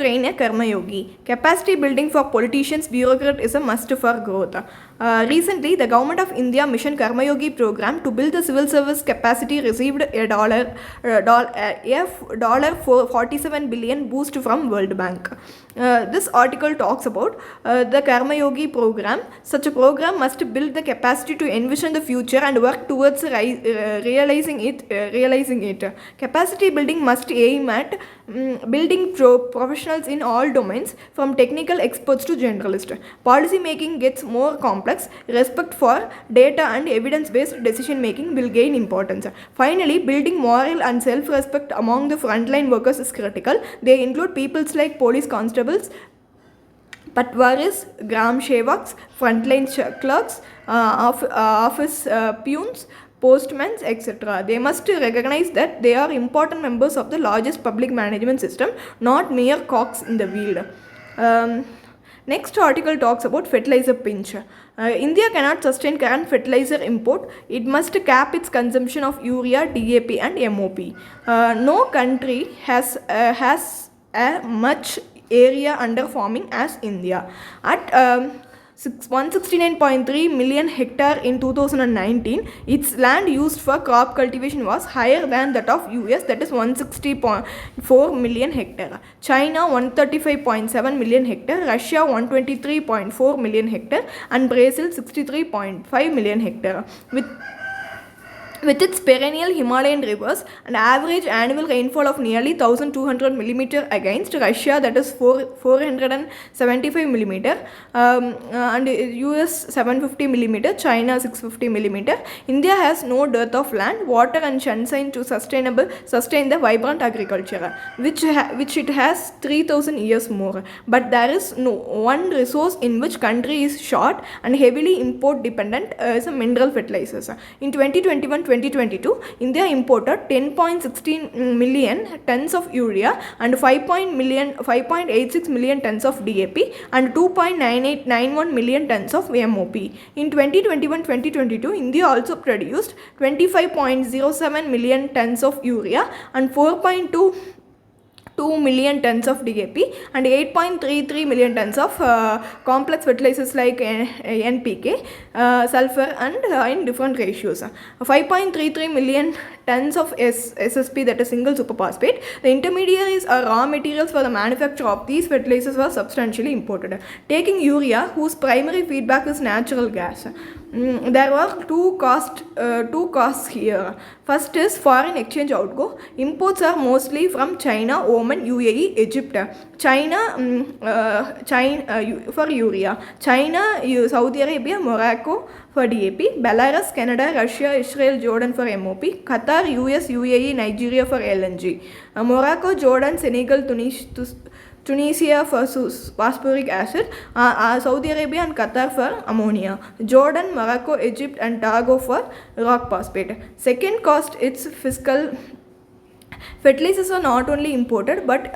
train a Karma Yogi. Capacity building for politicians, bureaucrats is a must for growth. Recently, the Government of India Mission Karma Yogi program to build the civil service capacity received a $47 billion boost from World Bank. This article talks about the Karma Yogi program. Such a program must build the capacity to envision the future and work towards realizing it. Capacity building must aim at building professionals in all domains, from technical experts to generalists. Policy making gets more complex. Respect for data and evidence-based decision making will gain importance. Finally, building moral and self-respect among the frontline workers is critical. They include peoples like police constables, patwaris, gram sevaks, frontline clerks, office peons, postmen, etc. They must recognize that they are important members of the largest public management system, not mere cogs in the wheel. Next article talks about fertilizer pinch. India cannot sustain current fertilizer import. It must cap its consumption of urea, DAP and MOP. No country has much area under farming as India. At 169.3 million hectare in 2019, its land used for crop cultivation was higher than that of US, that is 160.4 million hectare. China 135.7 million hectare, Russia 123.4 million hectare and Brazil 63.5 million hectare. With its perennial Himalayan rivers and average annual rainfall of nearly 1200 mm against Russia, that is 475 mm, and US 750 mm, China 650 mm, India has no dearth of land, water and sunshine to sustain the vibrant agriculture, which it has 3000 years more. But there is no one resource in which country is short and heavily import dependent is mineral fertilizers. In 2021-2022, India imported 10.16 million tons of urea and 5.86 million tons of DAP and 2.9891 million tons of MOP. In 2021-2022, India also produced 25.07 million tons of urea and 4.2 million tons of DAP and 8.33 million tons of complex fertilizers like NPK, sulfur and in different ratios. 5.33 million tons of SSP, that is single superphosphate. The intermediaries or raw materials for the manufacture of these fertilizers were substantially imported. Taking urea, whose primary feedback is natural gas. There were two costs here. First is foreign exchange outgo. Imports are mostly from China, Oman, UAE, Egypt. China for urea, China, Saudi Arabia, Morocco for DAP, Belarus, Canada, Russia, Israel, Jordan for MOP, Qatar, US, UAE, Nigeria for LNG, Morocco, Jordan, Senegal, Tunisia for phosphoric acid, Saudi Arabia and Qatar for ammonia, Jordan, Morocco, Egypt and Togo for rock phosphate. Second cost, its fiscal. Fertilizers are not only imported, but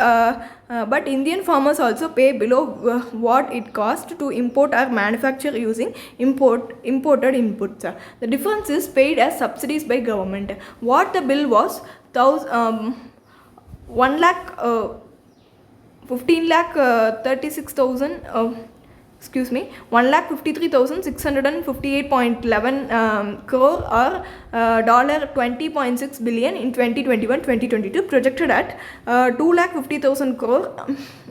Indian farmers also pay below what it costs to import or manufacture using imported inputs. The difference is paid as subsidies by government. What the bill was, 1,53,658.11 crore or $20.6 billion in 2021-2022, projected at 2,50,000 crore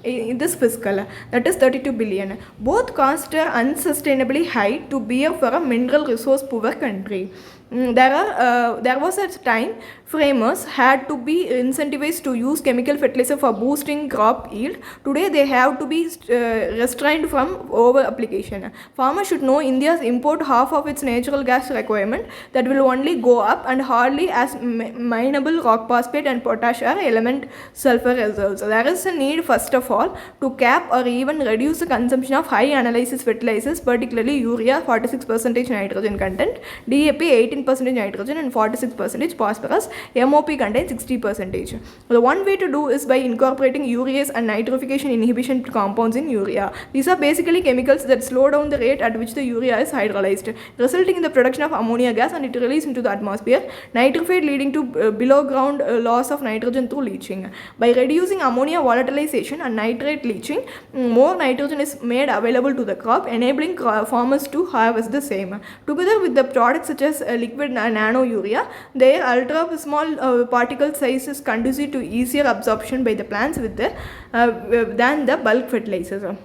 in this fiscal, that is 32 billion. Both costs are unsustainably high to bear for a mineral resource poor country. There was a time framers had to be incentivized to use chemical fertilizer for boosting crop yield. Today they have to be restrained from over application. Farmers should know India's import half of its natural gas requirement that will only go up, and hardly as mineable rock phosphate and potash are element sulfur reserves. There is a need first of all to cap or even reduce the consumption of high analysis fertilizers, particularly urea 46% nitrogen content, DAP 18% nitrogen and 46% phosphorus. MOP contains 60%. The one way to do is by incorporating urease and nitrification inhibition compounds in urea. These are basically chemicals that slow down the rate at which the urea is hydrolyzed, resulting in the production of ammonia gas, and it released into the atmosphere, nitrified, leading to below ground loss of nitrogen through leaching. By reducing ammonia volatilization and nitrate leaching, more nitrogen is made available to the crop, enabling farmers to harvest the same. Together with the products such as liquid nano urea, their ultra small particle size is conducive to easier absorption by the plants than the bulk fertilizers.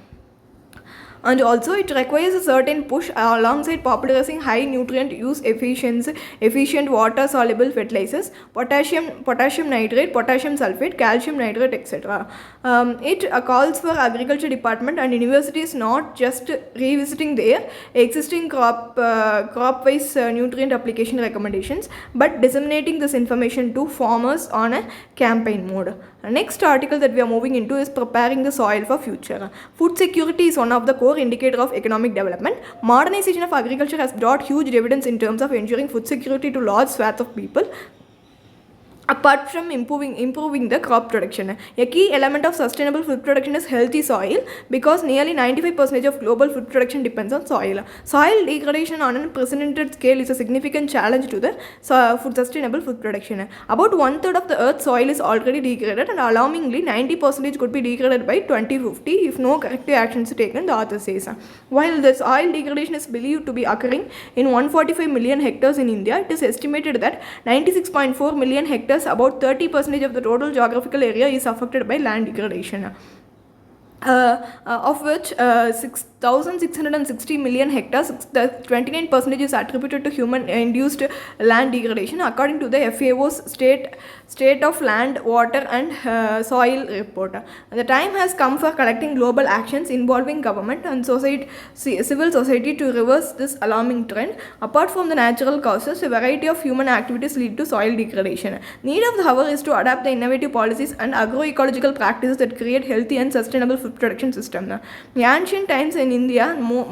And also it requires a certain push alongside popularizing high nutrient use efficient water soluble fertilizers, potassium nitrate, potassium sulfate, calcium nitrate, etc. It calls for agriculture department and universities not just revisiting their existing crop wise nutrient application recommendations, but disseminating this information to farmers on a campaign mode. Next article that we are moving into is preparing the soil for future. Food security is one of the core indicator of economic development. Modernization of agriculture has brought huge dividends in terms of ensuring food security to large swaths of people. Apart from improving the crop production, a key element of sustainable food production is healthy soil, because nearly 95% of global food production depends on soil. Soil degradation on an unprecedented scale is a significant challenge to the sustainable food production. About 1/3 of the earth's soil is already degraded, and alarmingly 90% could be degraded by 2050 if no corrective actions are taken, the author says. While the soil degradation is believed to be occurring in 145 million hectares in India, it is estimated that 96.4 million hectares, about 30% of the total geographical area, is affected by land degradation. Of which 6,660 million hectares, the 29% is attributed to human-induced land degradation, according to the FAO's State of Land, Water and Soil report. The time has come for collecting global actions involving government and civil society to reverse this alarming trend. Apart from the natural causes, a variety of human activities lead to soil degradation. Need of the hour is to adapt the innovative policies and agroecological practices that create healthy and sustainable food production system. In ancient times in India,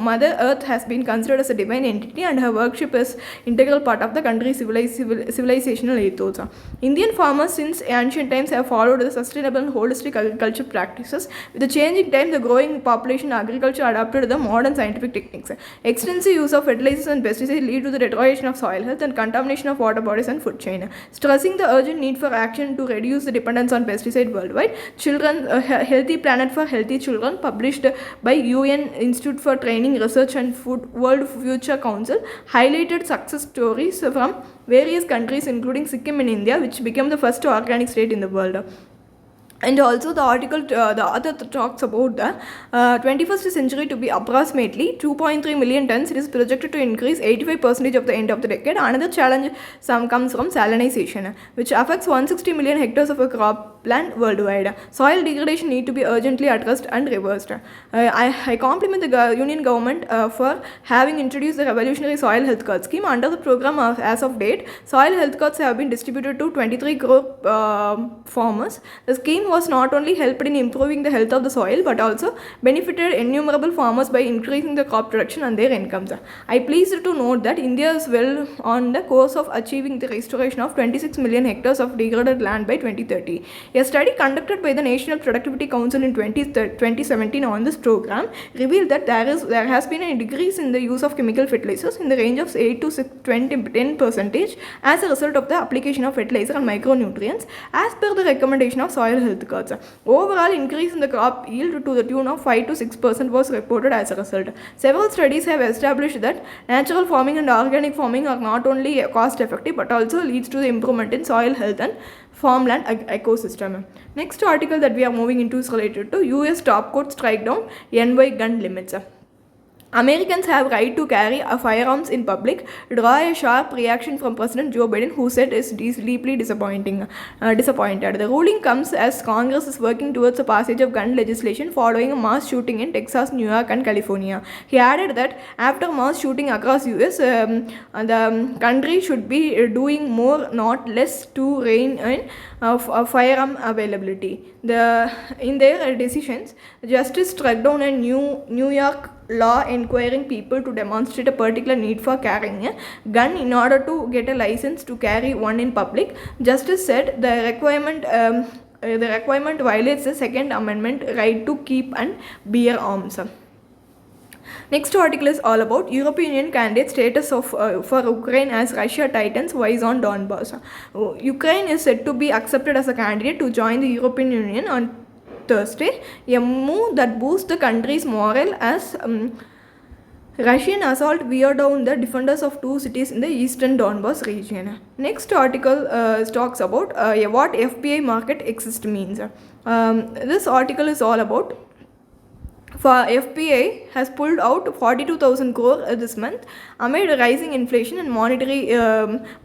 Mother Earth has been considered as a divine entity, and her worship is integral part of the country's civilizational ethos. Indian farmers since ancient times have followed the sustainable and holistic agriculture practices. With the changing time, the growing population, agriculture adapted to the modern scientific techniques. Extensive use of fertilizers and pesticides lead to the deterioration of soil health and contamination of water bodies and food chain, stressing the urgent need for action to reduce the dependence on pesticide worldwide. Healthy Planet for Healthy Children, published by UN Institute for Training, Research and Food World Future Council, highlighted success stories from various countries including Sikkim in India, which became the first organic state in the world. And also the author talks about the 21st century to be approximately 2.3 million tons. It is projected to increase 85% of the end of the decade. Another challenge comes from salinization, which affects 160 million hectares of a cropland worldwide. Soil degradation need to be urgently addressed and reversed. I compliment the Union government for having introduced the revolutionary soil health card scheme. Under the program, as of date, soil health cards have been distributed to 23 crore farmers. The scheme was not only helped in improving the health of the soil, but also benefited innumerable farmers by increasing the crop production and their incomes. I am pleased to note that India is well on the course of achieving the restoration of 26 million hectares of degraded land by 2030. A study conducted by the National Productivity Council in 2017 on this program revealed that there has been a decrease in the use of chemical fertilizers in the range of 8 to 10% as a result of the application of fertilizer and micronutrients, as per the recommendation of soil health cards. Overall increase in the crop yield to the tune of 5 to 6% was reported as a result. Several studies have established that natural farming and organic farming are not only cost effective but also leads to the improvement in soil health and farmland ecosystem. Next article that we are moving into is related to US top court strike down NY gun limits. Americans have right to carry firearms in public, draw a sharp reaction from President Joe Biden, who said is deeply disappointed. The ruling comes as Congress is working towards the passage of gun legislation following a mass shooting in Texas, New York and California. He added that after mass shooting across US, the country should be doing more, not less, to rein in firearm availability. In their decisions, Justice struck down a New York law enquiring people to demonstrate a particular need for carrying a gun in order to get a license to carry one in public. Justice said the requirement violates the Second Amendment right to keep and bear arms. Next article is all about European Union candidate status of for Ukraine as Russia tightens ties on Donbass. Ukraine is said to be accepted as a candidate to join the European Union on Thursday, a move that boosts the country's morale as Russian assault wear down the defenders of two cities in the eastern Donbass region. Next article talks about what FPI market exist means. This article is all about for FPI has pulled out 42,000 crore this month amid rising inflation and monetary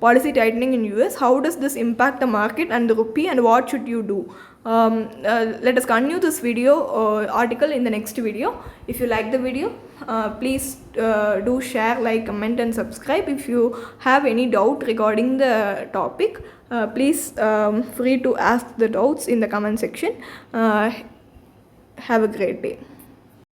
policy tightening in US. How does this impact the market and the rupee, and what should you do? Let us continue this video article in the next video. If you like the video, please do share, like, comment and subscribe. If you have any doubt regarding the topic, please free to ask the doubts in the comment section. Have a great day.